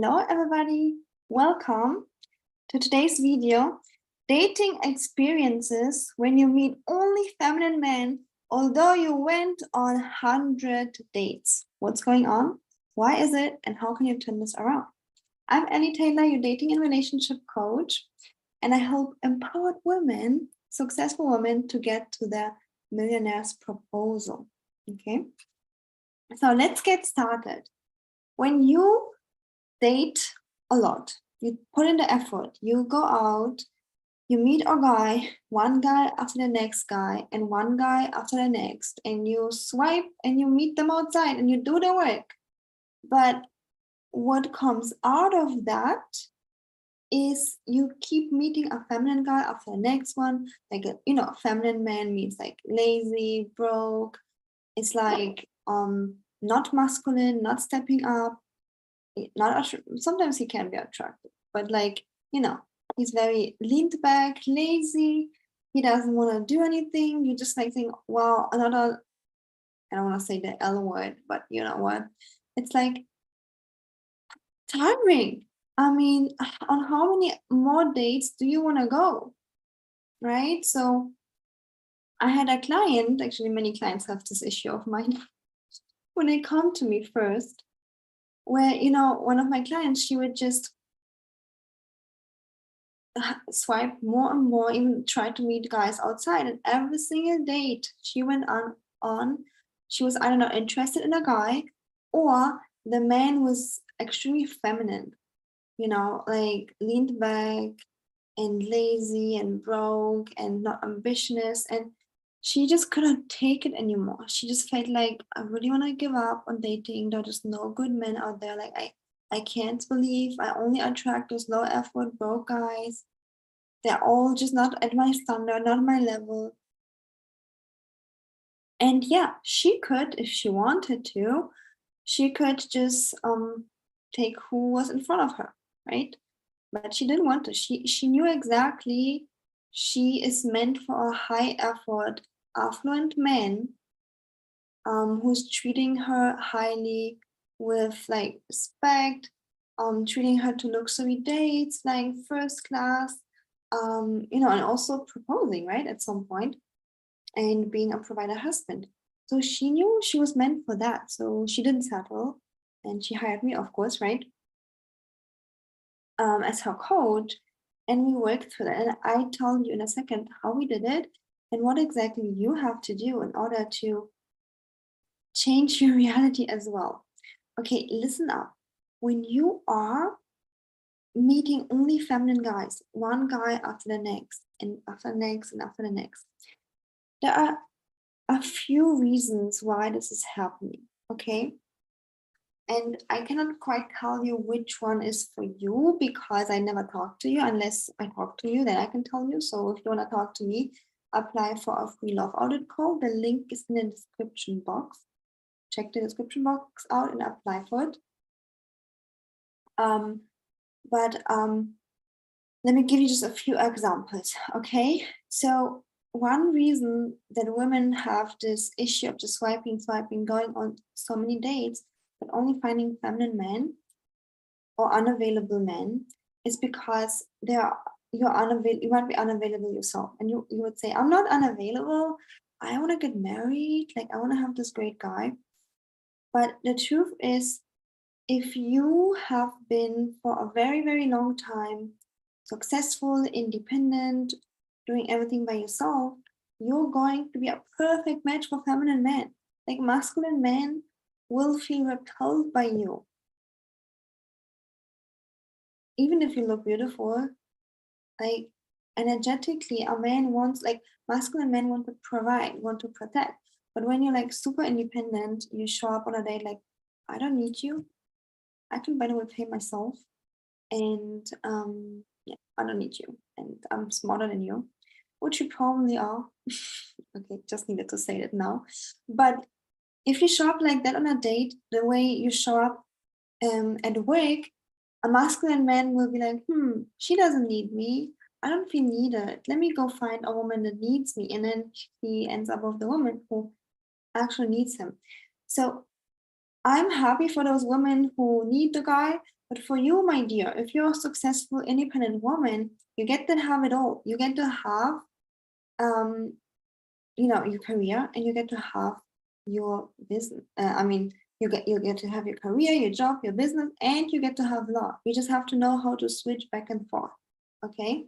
Hello everybody, welcome to today's video, dating experiences when you meet only feminine men, although you went on 100 dates. What's going on? Why is it? And how can you turn this around? I'm Ellie Taylor, your dating and relationship coach, and I help empowered women, successful women, to get to their millionaire's proposal. Okay, so let's get started. When you date a lot, you put in the effort, you go out, you meet a guy, one guy after the next guy, and one guy after the next, and you swipe and you meet them outside and you do the work. But what comes out of that is you keep meeting a feminine guy after the next one. Like, a feminine man means like lazy, broke. It's like not masculine, not stepping up. Sometimes he can be attractive, but he's very leaned back, lazy. He doesn't want to do anything. You just like think, wow, another, I don't want to say the L word, but you know what? It's like tiring. I mean, on how many more dates do you want to go? Right? So I had a client, actually many clients have this issue of mine when they come to me first, where, one of my clients, she would just swipe more and more, even try to meet guys outside. And every single date she went on, she was, I don't know, interested in a guy, or the man was extremely feminine, like leaned back and lazy and broke and not ambitious. And she just couldn't take it anymore. She just felt like, I really want to give up on dating. There are just no good men out there. Like, I can't believe I only attract those low effort, broke guys. They're all just not at my standard, not my level. And yeah, she could, if she wanted to, she could just take who was in front of her, right? But she didn't want to. She knew exactly she is meant for a high effort, affluent man who's treating her highly with like respect, treating her to luxury dates, like first class, and also proposing, right, at some point, and being a provider husband. So she knew she was meant for that. So she didn't settle, and she hired me, of course, right, as her coach, and we worked through that. And I tell you in a second how we did it and what exactly you have to do in order to change your reality as well. Okay, listen up. When you are meeting only feminine guys, one guy after the next, and after the next, and after the next, there are a few reasons why this is happening, okay? And I cannot quite tell you which one is for you because I never talk to you. Unless I talk to you, then I can tell you. So if you want to talk to me, apply for a free love audit call. The link is in the description box. Check the description box out and apply for it. Let me give you just a few examples, okay? So one reason that women have this issue of just swiping, going on so many dates, but only finding feminine men or unavailable men is because you might be unavailable yourself. And you would say, I'm not unavailable. I want to get married. Like, I want to have this great guy. But the truth is, if you have been for a very, very long time successful, independent, doing everything by yourself, you're going to be a perfect match for feminine men. Like, masculine men will feel repelled by you. Even if you look beautiful, like energetically, a man wants, like masculine men want to provide, want to protect. But when you're like super independent, you show up on a date like, I don't need you. I can, by the way, pay myself. And yeah, I don't need you. And I'm smarter than you, which you probably are. Okay, just needed to say it now. But if you show up like that on a date, the way you show up at work, a masculine man will be like, she doesn't need me. I don't feel needed. Let me go find a woman that needs me. And then he ends up with the woman who actually needs him. So I'm happy for those women who need the guy, But for you, my dear, if you're a successful, independent woman, you get to have it all. You get to have, your career, and you get to have your business. You get to have your career, your job, your business, and you get to have love. You just have to know how to switch back and forth. Okay.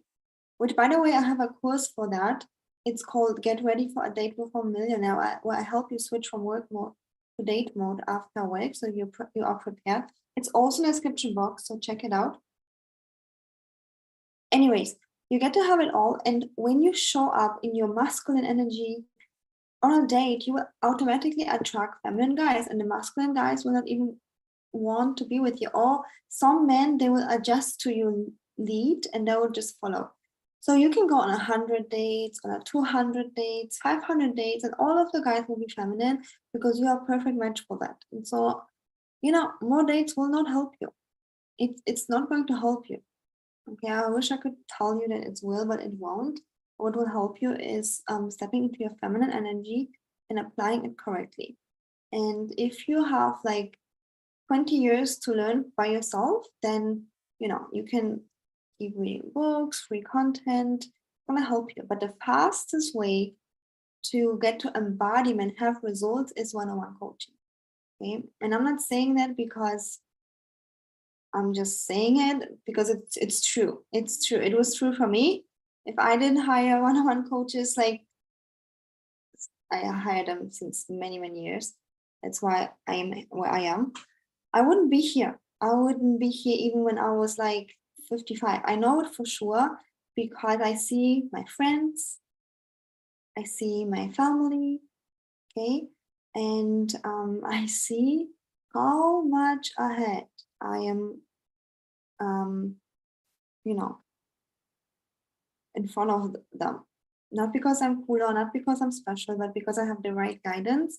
Which, by the way, I have a course for that. It's called Get Ready for a Date with a Millionaire, where I help you switch from work mode to date mode after work, so you are prepared. It's also in the description box, so check it out. Anyways, you get to have it all, and when you show up in your masculine energy on a date, you will automatically attract feminine guys, and the masculine guys will not even want to be with you. Or some men, they will adjust to your lead and they will just follow. So you can go on 100 dates, on 200 dates, 500 dates, and all of the guys will be feminine because you are a perfect match for that. And so, more dates will not help you. It's not going to help you. Okay, I wish I could tell you that it will, but it won't. What will help you is stepping into your feminine energy and applying it correctly. And if you have like 20 years to learn by yourself, then you can keep reading books, free content, gonna help you. But the fastest way to get to embodiment, have results, is one-on-one coaching. Okay, and I'm not saying that because I'm just saying it because it's true. It's true. It was true for me. If I didn't hire one-on-one coaches, like I hired them since many, many years. That's why I am where I am. I wouldn't be here. I wouldn't be here even when I was like 55. I know it for sure because I see my friends, I see my family, okay? And I see how much ahead I am, in front of them. Not because I'm cooler, not because I'm special, but because I have the right guidance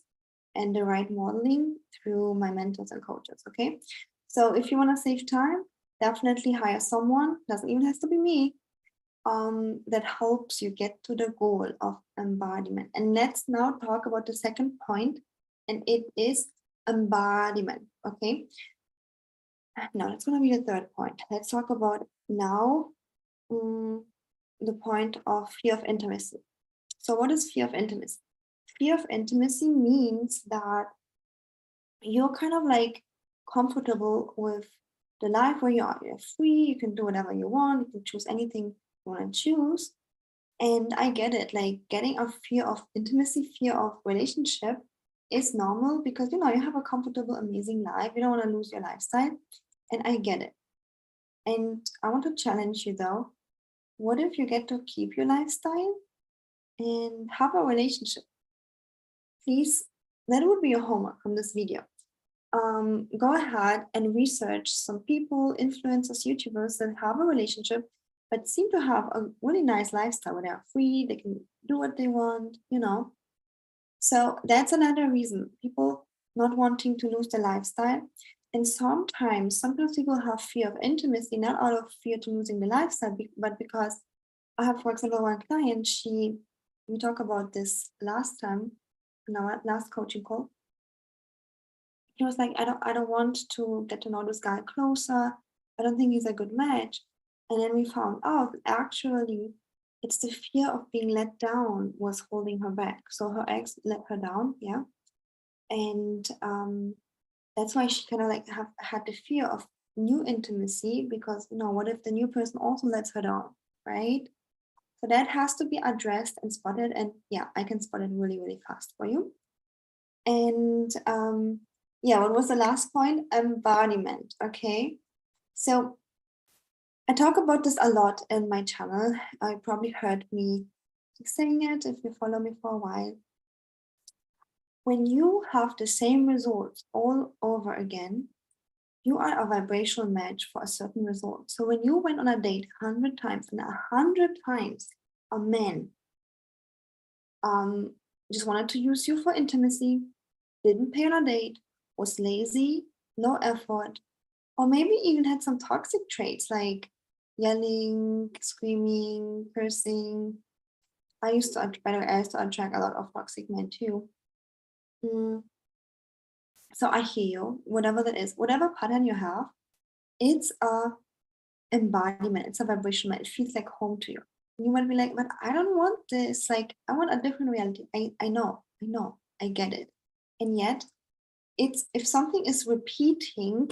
and the right modeling through my mentors and coaches, okay? So if you want to save time, definitely hire someone, doesn't even have to be me, that helps you get to the goal of embodiment. And let's now talk about the second point, and it is embodiment, okay? Now that's going to be the third point. Let's talk about now the point of fear of intimacy. So what is fear of intimacy? Fear of intimacy means that you're kind of like comfortable with the life where you are. You're free, you can do whatever you want, you can choose anything you want to choose. And I get it, like getting a fear of intimacy, fear of relationship is normal because you have a comfortable, amazing life. You don't want to lose your lifestyle. And I get it. And I want to challenge you though. What if you get to keep your lifestyle and have a relationship? Please, that would be your homework from this video. Go ahead and research some people, influencers, YouTubers that have a relationship but seem to have a really nice lifestyle where they are free, they can do what they want, So that's another reason, people not wanting to lose their lifestyle. And sometimes people have fear of intimacy, not out of fear to losing the lifestyle, but because I have, for example, one client, we talked about this last time in our last coaching call. He was like, I don't want to get to know this guy closer. I don't think he's a good match. And then we found out that actually it's the fear of being let down was holding her back. So her ex let her down, yeah. And that's why she kind of like had the fear of new intimacy because, what if the new person also lets her down, right? So that has to be addressed and spotted. And yeah, I can spot it really, really fast for you. And what was the last point? Embodiment, okay? So I talk about this a lot in my channel. I probably heard me saying it if you follow me for a while. When you have the same results all over again, you are a vibrational match for a certain result. So when you went on a date 100 times and 100 times a man just wanted to use you for intimacy, didn't pay on a date, was lazy, no effort, or maybe even had some toxic traits like yelling, screaming, cursing. I used to attract a lot of toxic men too. So I hear you, whatever that is, whatever pattern you have, it's a embodiment, it's a vibration, it feels like home to you. You might be like, but I don't want this, like I want a different reality. I know, I get it. And yet it's, if something is repeating,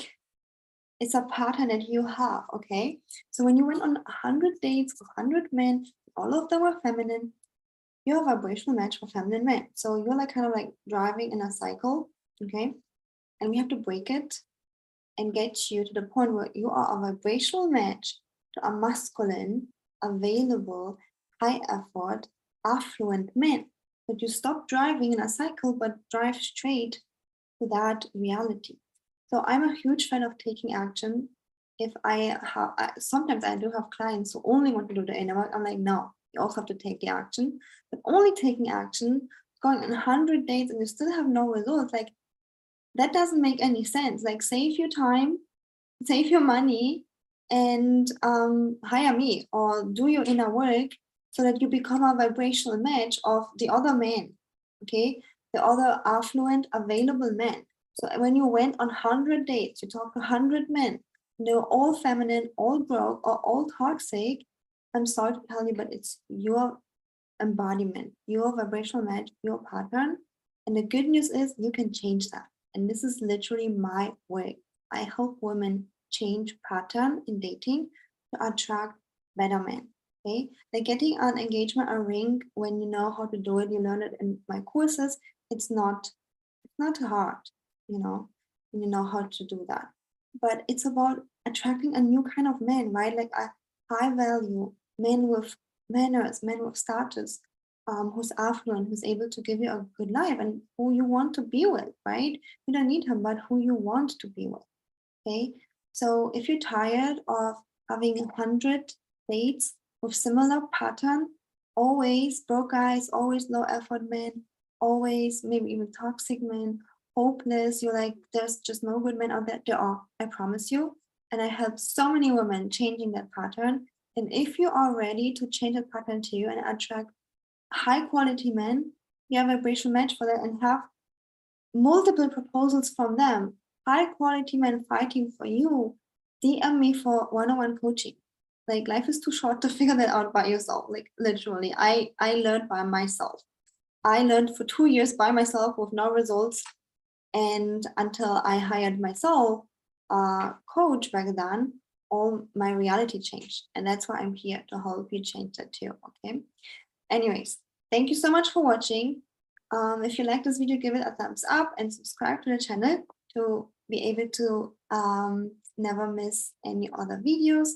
it's a pattern that you have. Okay, so when you went on 100 dates with 100 men, all of them were feminine, you're a vibrational match for feminine men. So you're like kind of like driving in a cycle. Okay, and we have to break it and get you to the point where you are a vibrational match to a masculine, available, high effort, affluent man. That you stop driving in a cycle but drive straight to that reality. So I'm a huge fan of taking action. If I have, sometimes I do have clients who only want to do the inner work. I'm like, no, you also have to take the action. But only taking action, going on 100 days and you still have no results, like that doesn't make any sense. Like save your time, save your money, and hire me or do your inner work so that you become a vibrational match of the other man. Okay, the other affluent, available man. So when you went on 100 dates, you talked to 100 men, they're all feminine, all broke, or all toxic. I'm sorry to tell you, but it's your embodiment, your vibrational match, your pattern. And the good news is you can change that. And this is literally my way. I help women change pattern in dating to attract better men. Okay, like getting an engagement, a ring, when you know how to do it, you learn it in my courses. It's not hard, you know, when you know how to do that. But it's about attracting a new kind of man, right? Like a high value man with manners, man with status, who's affluent, who's able to give you a good life and who you want to be with, right? You don't need him, but who you want to be with. Okay. So if you're tired of having 100 dates with similar pattern, always broke guys, always low effort men, always maybe even toxic men, hopeless, you're like, there's just no good men out there. There are, I promise you. And I help so many women changing that pattern. And if you are ready to change that pattern to you and attract high quality men, you have a vibration match for that and have multiple proposals from them, high quality men fighting for you, DM me for one-on-one coaching. Like life is too short to figure that out by yourself. Like literally, I learned by myself. I learned for 2 years by myself with no results. And until I hired myself a coach back then, all my reality changed. And that's why I'm here to help you change that too. Okay. Anyways, thank you so much for watching. If you like this video, give it a thumbs up and subscribe to the channel to be able to never miss any other videos.